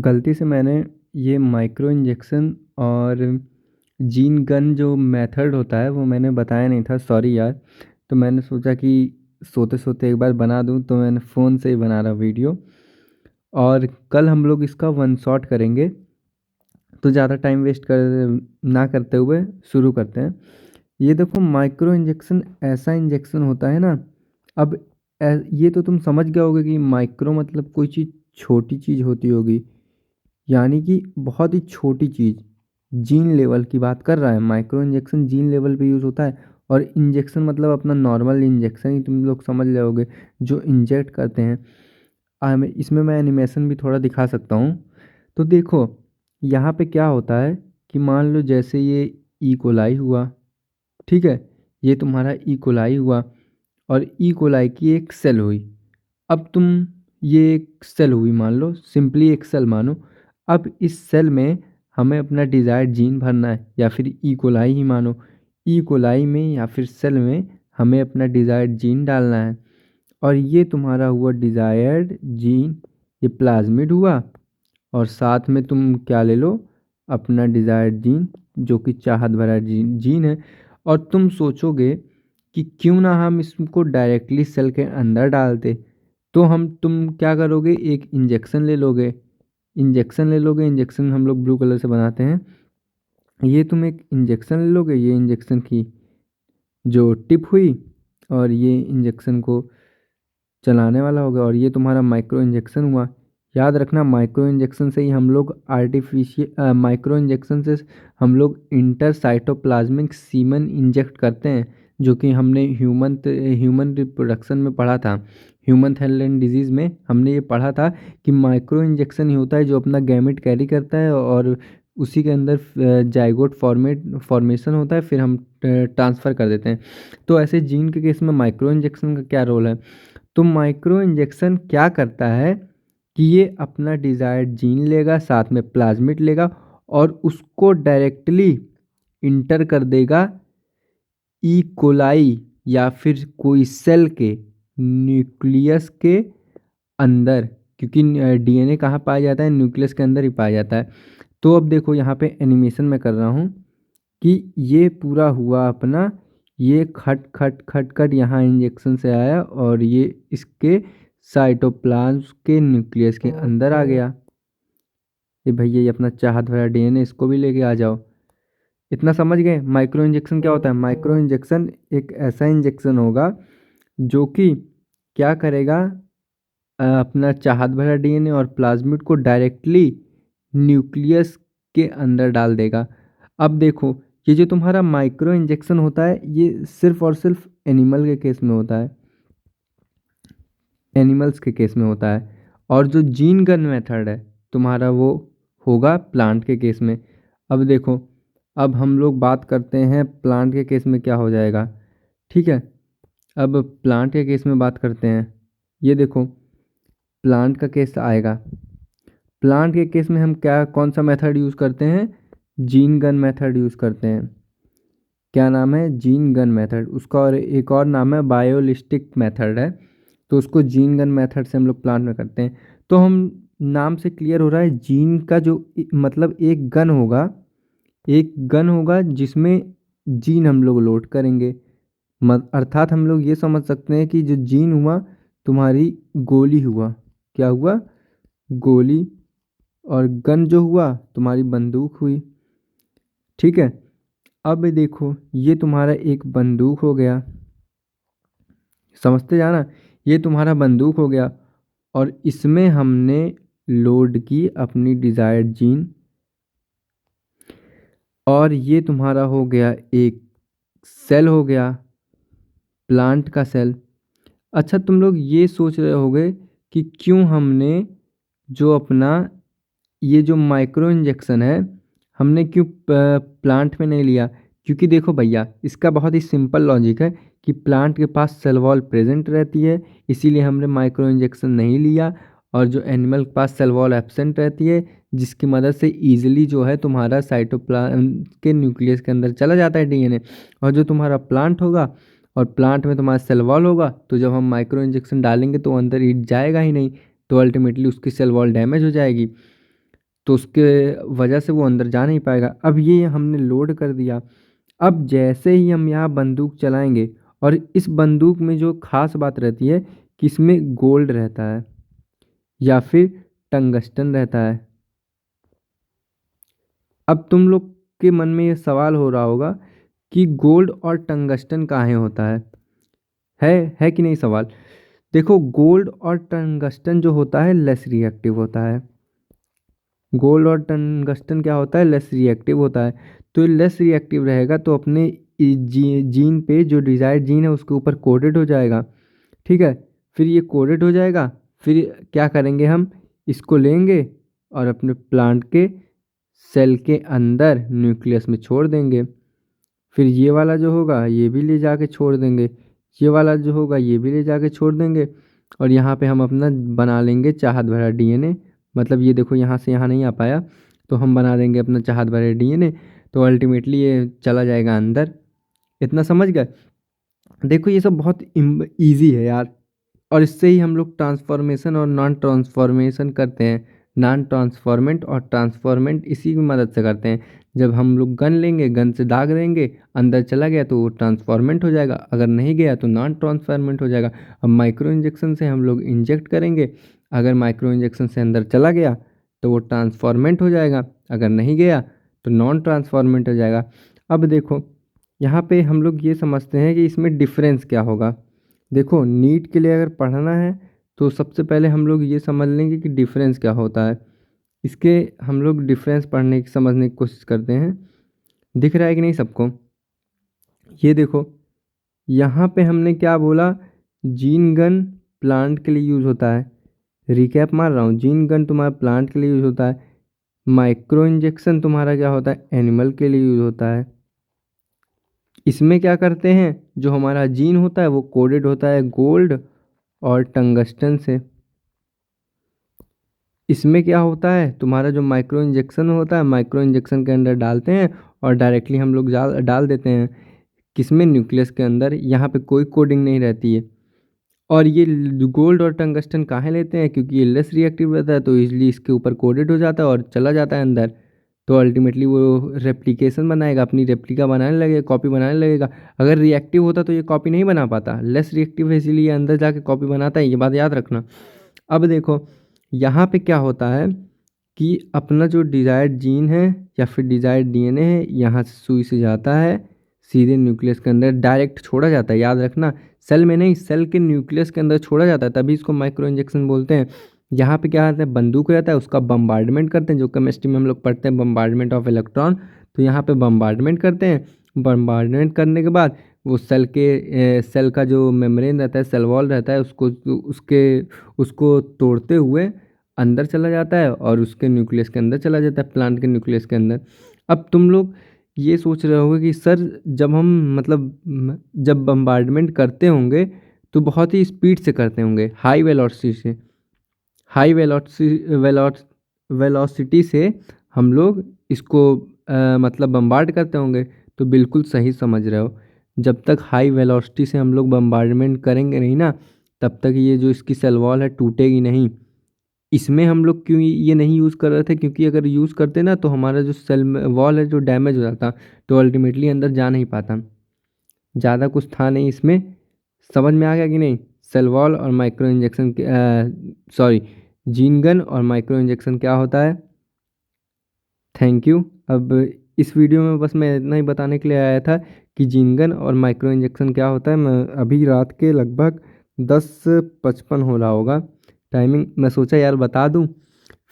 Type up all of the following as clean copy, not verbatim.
गलती से मैंने ये माइक्रो इंजेक्शन और जीन गन जो मेथड होता है वो मैंने बताया नहीं था, सॉरी यार। तो मैंने सोचा कि सोते सोते एक बार बना दूं, तो मैंने फ़ोन से ही बना रहा वीडियो। और कल हम लोग इसका वन शॉट करेंगे, तो ज़्यादा टाइम वेस्ट कर ना करते हुए शुरू करते हैं। ये देखो, माइक्रो इंजेक्शन ऐसा इंजेक्शन होता है ना। अब ये तो तुम समझ गए होगे कि माइक्रो मतलब कोई चीज़ छोटी चीज़ होती होगी, यानी कि बहुत ही छोटी चीज़। जीन लेवल की बात कर रहा है, माइक्रो इंजेक्शन जीन लेवल पे यूज़ होता है। और इंजेक्शन मतलब अपना नॉर्मल इंजेक्शन ही तुम लोग समझ रहे जो इंजेक्ट करते हैं। इसमें मैं एनिमेशन भी थोड़ा दिखा सकता हूँ। तो देखो, यहाँ पे क्या होता है कि मान लो जैसे ये ई कोलाई हुआ, ठीक है। ये तुम्हारा ई कोलाई हुआ और ई कोलाई की एक सेल हुई। अब तुम, ये एक सेल हुई मान लो, सिंपली एक सेल मानो। अब इस सेल में हमें अपना डिज़ायर्ड जीन भरना है, या फिर ई कोलाई ही मानो। ई कोलाई में या फिर सेल में हमें अपना डिज़ायर्ड जीन डालना है। और ये तुम्हारा हुआ डिज़ायर्ड जीन, ये प्लाज्मिड हुआ। और साथ में तुम क्या ले लो, अपना डिज़ायर्ड जीन, जो कि चाहत भरा जीन जीन है। और तुम सोचोगे कि क्यों ना हम इसको डायरेक्टली सेल के अंदर डालते। तो तुम क्या करोगे, एक इंजेक्शन ले लोगे। इंजेक्शन हम लोग ब्लू कलर से बनाते हैं। ये तुम एक इंजेक्शन ले लोगे, ये इंजेक्शन की जो टिप हुई, और ये इंजेक्शन को चलाने वाला होगा, और ये तुम्हारा माइक्रो इंजेक्शन हुआ। याद रखना, माइक्रो इंजेक्शन से ही हम लोग माइक्रो इंजेक्शन से हम लोग इंटरसाइटोप्लाज्मिक सीमन इंजेक्ट करते हैं, जो कि हमने ह्यूमन रिप्रोडक्शन में पढ़ा था। ह्यूमन थायराइड डिजीज़ में हमने ये पढ़ा था कि माइक्रो इंजेक्शन ही होता है जो अपना गैमेट कैरी करता है, और उसी के अंदर जाइगोट फॉर्मेशन होता है, फिर हम ट्रांसफ़र कर देते हैं। तो ऐसे जीन के केस में माइक्रो इंजेक्शन का क्या रोल है। तो माइक्रो इंजेक्शन क्या करता है कि ये अपना डिज़ायर्ड जीन लेगा, साथ में प्लाज्मिड लेगा, और उसको डायरेक्टली इंटर कर देगा ई कोलाई या फिर कोई सेल के न्यूक्लियस के अंदर। क्योंकि डीएनए कहाँ पाया जाता है, न्यूक्लियस के अंदर ही पाया जाता है। तो अब देखो, यहाँ पे एनिमेशन में कर रहा हूँ कि ये पूरा हुआ अपना, ये खट खट खट खट यहाँ इंजेक्शन से आया, और ये इसके साइटोप्लाज्म के न्यूक्लियस के अंदर आ गया। ये भैया, ये अपना चाहत भरा डीएनए, इसको भी लेके आ जाओ। इतना समझ गए माइक्रो इंजेक्शन क्या होता है। माइक्रो इंजेक्शन एक ऐसा इंजेक्शन होगा जो कि क्या करेगा, अपना चाहत भरा डीएनए और प्लाज्मिड को डायरेक्टली न्यूक्लियस के अंदर डाल देगा। अब देखो, ये जो तुम्हारा माइक्रो इंजेक्शन होता है, ये सिर्फ और सिर्फ एनिमल के केस में होता है, एनिमल्स के केस में होता है। और जो जीन गन मेथड है तुम्हारा, वो होगा प्लांट के केस में। अब देखो, अब हम लोग बात करते हैं प्लांट के केस में क्या हो जाएगा, ठीक है। अब प्लांट के केस में बात करते हैं। ये देखो, प्लांट का केस आएगा। प्लांट के केस में हम क्या, कौन सा मेथड यूज़ करते हैं, जीन गन मेथड यूज़ करते हैं। क्या नाम है, जीन गन मेथड। उसका और एक और नाम है बायोलिस्टिक मेथड है। तो उसको जीन गन मेथड से हम लोग प्लांट में करते हैं। तो हम, नाम से क्लियर हो रहा है, जीन का जो मतलब एक गन होगा, एक गन होगा जिसमें जीन हम लोग लोड करेंगे। अर्थात हम लोग ये समझ सकते हैं कि जो जीन हुआ, तुम्हारी गोली हुआ, क्या हुआ, गोली। और गन जो हुआ, तुम्हारी बंदूक हुई, ठीक है। अब देखो, ये तुम्हारा एक बंदूक हो गया, समझते जाना। ये तुम्हारा बंदूक हो गया, और इसमें हमने लोड की अपनी डिज़ायर्ड जीन। और ये तुम्हारा हो गया एक सेल हो गया, प्लांट का सेल। अच्छा, तुम लोग ये सोच रहे होगे कि क्यों हमने जो अपना ये जो माइक्रो इंजेक्शन है, हमने क्यों प्लांट में नहीं लिया। क्योंकि देखो भैया, इसका बहुत ही सिंपल लॉजिक है कि प्लांट के पास सेल वॉल प्रेजेंट रहती है, इसीलिए हमने माइक्रो इंजेक्शन नहीं लिया। और जो एनिमल के पास सेल वॉल एब्सेंट रहती है, जिसकी मदद से ईजिली जो है तुम्हारा साइटोप्लाज्म के न्यूक्लियस के अंदर चला जाता है डीएनए। और जो तुम्हारा प्लांट होगा, और प्लांट में तुम्हारा सेल वॉल होगा, तो जब हम माइक्रो इंजेक्शन डालेंगे तो वो अंदर जाएगा ही नहीं, तो अल्टीमेटली उसकी सेल वॉल डैमेज हो जाएगी। तो उसके वजह से वो अंदर जा नहीं पाएगा। अब ये हमने लोड कर दिया। अब जैसे ही हम यहाँ बंदूक चलाएंगे, और इस बंदूक में जो ख़ास बात रहती है कि इसमें गोल्ड रहता है या फिर टंगस्टन रहता है। अब तुम लोग के मन में ये सवाल हो रहा होगा कि गोल्ड और टंगस्टन काहे होता है कि नहीं सवाल। देखो, गोल्ड और टंगस्टन जो होता है लेस रिएक्टिव होता है। गोल्ड और टंगस्टन क्या होता है, लेस रिएक्टिव होता है। तो ये लेस रिएक्टिव रहेगा तो अपने जीन पे जो डिजायर्ड जीन है उसके ऊपर कोडेड हो जाएगा। ठीक है, फिर ये कोडेड हो जाएगा। फिर क्या करेंगे, हम इसको लेंगे और अपने प्लांट के सेल के अंदर न्यूक्लियस में छोड़ देंगे। फिर ये वाला जो होगा ये भी ले जाके छोड़ देंगे, ये वाला जो होगा ये भी ले जाके छोड़ देंगे। और यहाँ पे हम अपना बना लेंगे चाहत भरा डीएनए। मतलब ये देखो, यहाँ से यहाँ नहीं आ पाया, तो हम बना देंगे अपना चाहत भरा डीएनए। तो अल्टीमेटली ये चला जाएगा अंदर। इतना समझ गए। देखो, ये सब बहुत ईजी है यार। और इससे ही हम लोग ट्रांसफॉर्मेशन और नॉन ट्रांसफॉर्मेशन करते हैं। नॉन ट्रांसफॉर्मेंट और ट्रांसफॉर्मेंट इसी की मदद से करते हैं। जब हम लोग गन लेंगे, गन से दाग देंगे, अंदर चला गया तो वो ट्रांसफॉर्मेंट हो जाएगा, अगर नहीं गया तो नॉन ट्रांसफॉर्मेंट हो जाएगा। अब माइक्रो इंजेक्शन से हम लोग इंजेक्ट करेंगे, अगर माइक्रो इंजेक्शन से अंदर चला गया तो वो ट्रांसफॉर्मेंट हो जाएगा, अगर नहीं गया तो नॉन ट्रांसफॉर्मेंट हो जाएगा। अब देखो, यहाँ पे हम लोग ये समझते हैं कि इसमें डिफरेंस क्या होगा। देखो, नीट के लिए अगर पढ़ना है तो सबसे पहले हम लोग ये समझ लेंगे कि डिफरेंस क्या होता है। इसके हम लोग डिफरेंस पढ़ने की समझने की कोशिश करते हैं। दिख रहा है कि नहीं सबको। ये देखो, यहाँ पे हमने क्या बोला, जीन गन प्लांट के लिए यूज़ होता है। रिकैप मार रहा हूँ, जीन गन तुम्हारा प्लांट के लिए यूज़ होता है। माइक्रो इंजेक्शन तुम्हारा क्या होता है, एनिमल के लिए यूज़ होता है। इसमें क्या करते हैं, जो हमारा जीन होता है वो कोडेड होता है गोल्ड और टंगस्टन से। इसमें क्या होता है, तुम्हारा जो माइक्रो इंजेक्शन होता है, माइक्रो इंजेक्शन के अंदर डालते हैं और डायरेक्टली हम लोग डाल देते हैं किसमें, न्यूक्लियस के अंदर। यहाँ पे कोई कोडिंग नहीं रहती है। और ये गोल्ड और टंगस्टन काहे लेते हैं, क्योंकि ये लेस रिएक्टिव रहता है तो इसलिए इसके ऊपर कोडेड हो जाता है और चला जाता है अंदर। तो अल्टीमेटली वो रेप्लिकेशन बनाएगा, अपनी रेप्लिका बनाने लगेगा, कॉपी बनाने लगेगा। अगर रिएक्टिव होता तो ये कॉपी नहीं बना पाता, लेस रिएक्टिव है इसीलिए अंदर जाके कॉपी बनाता है, ये बात याद रखना। अब देखो, यहाँ पे क्या होता है कि अपना जो डिजायर्ड जीन है या फिर डिजायर्ड डीएनए है, यहाँ से सुई से जाता है सीधे न्यूक्लियस के अंदर डायरेक्ट छोड़ा जाता है। याद रखना, सेल में नहीं, सेल के न्यूक्लियस के अंदर छोड़ा जाता है, तभी इसको माइक्रो इंजेक्शन बोलते हैं। यहाँ पे क्या आता है, बंदूक रहता है, उसका बम्बार्डमेंट करते हैं, जो केमिस्ट्री में हम लोग पढ़ते हैं, बम्बार्डमेंट ऑफ इलेक्ट्रॉन। तो यहाँ पे बम्बार्डमेंट करते हैं। बम्बार्डमेंट करने के बाद वो सेल का जो मेम्ब्रेन रहता है, सेल वॉल रहता है, उसको तोड़ते हुए अंदर चला जाता है और उसके न्यूक्लियस के अंदर चला जाता है, प्लांट के न्यूक्लियस के अंदर। अब तुम लोग ये सोच रहे होगे कि सर, जब हम जब बम्बार्डमेंट करते होंगे तो बहुत ही स्पीड से करते होंगे, हाई वेलोसिटी से, हाई वेलोसिटी से हम लोग इसको मतलब बम्बार्ड करते होंगे। तो बिल्कुल सही समझ रहे हो। जब तक हाई वेलोसिटी से हम लोग बम्बार्डमेंट करेंगे नहीं ना, तब तक ये जो इसकी सेल वॉल है टूटेगी नहीं। इसमें हम लोग क्यों ये नहीं यूज़ कर रहे थे, क्योंकि अगर यूज़ करते ना तो हमारा जो सेल वॉल है जो डैमेज हो जाता, तो अल्टीमेटली अंदर जा नहीं पाता। ज़्यादा कुछ था नहीं इसमें। समझ में आ गया कि नहीं। सेल वॉल और माइक्रो इंजेक्शन के सॉरी, जीन गन और माइक्रो इंजेक्शन क्या होता है। Thank you. अब इस वीडियो में बस मैं इतना ही बताने के लिए आया था कि जीन गन और माइक्रो इंजेक्शन क्या होता है। मैं अभी रात के लगभग 10:55 हो रहा होगा टाइमिंग, मैं सोचा यार बता दूं।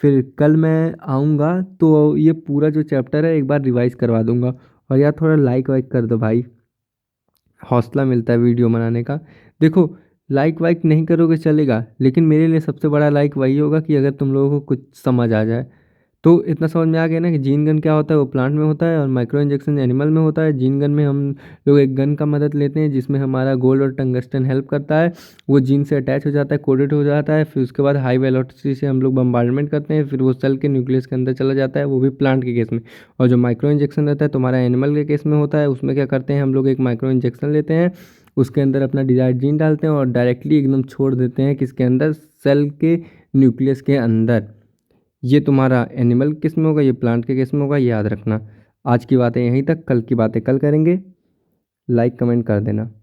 फिर कल मैं आऊँगा तो ये पूरा जो चैप्टर है एक बार रिवाइज़ करवा दूंगा। और यार थोड़ा लाइक वाइक कर दो भाई, हौसला मिलता है वीडियो बनाने का। देखो, लाइक वाइक नहीं करोगे चलेगा, लेकिन मेरे लिए सबसे बड़ा लाइक वही होगा कि अगर तुम लोगों को कुछ समझ आ जाए। तो इतना समझ में आ गया ना कि जीन गन क्या होता है, वो प्लांट में होता है, और माइक्रो इंजेक्शन एनिमल में होता है। जीन गन में हम लोग एक गन का मदद लेते हैं जिसमें हमारा गोल्ड और टंगस्टन हेल्प करता है, वो जीन से अटैच हो जाता है, कोडेड हो जाता है। फिर उसके बाद हाई वेलोसिटी से हम लोग बम्बार्डमेंट करते हैं, फिर वो सेल के न्यूक्लियस के अंदर चला जाता है, वो भी प्लांट के केस में। और जो माइक्रो इंजेक्शन रहता है तुम्हारा एनिमल के केस में होता है, उसमें क्या करते हैं हम लोग, एक माइक्रो इंजेक्शन लेते हैं, उसके अंदर अपना डिजायर्ड जीन डालते हैं और डायरेक्टली एकदम छोड़ देते हैं किसके अंदर, सेल के न्यूक्लियस के अंदर। ये तुम्हारा एनिमल केस में होगा, ये प्लांट के केस में होगा, याद रखना। आज की बातें यहीं तक, कल की बातें कल करेंगे। लाइक कमेंट कर देना।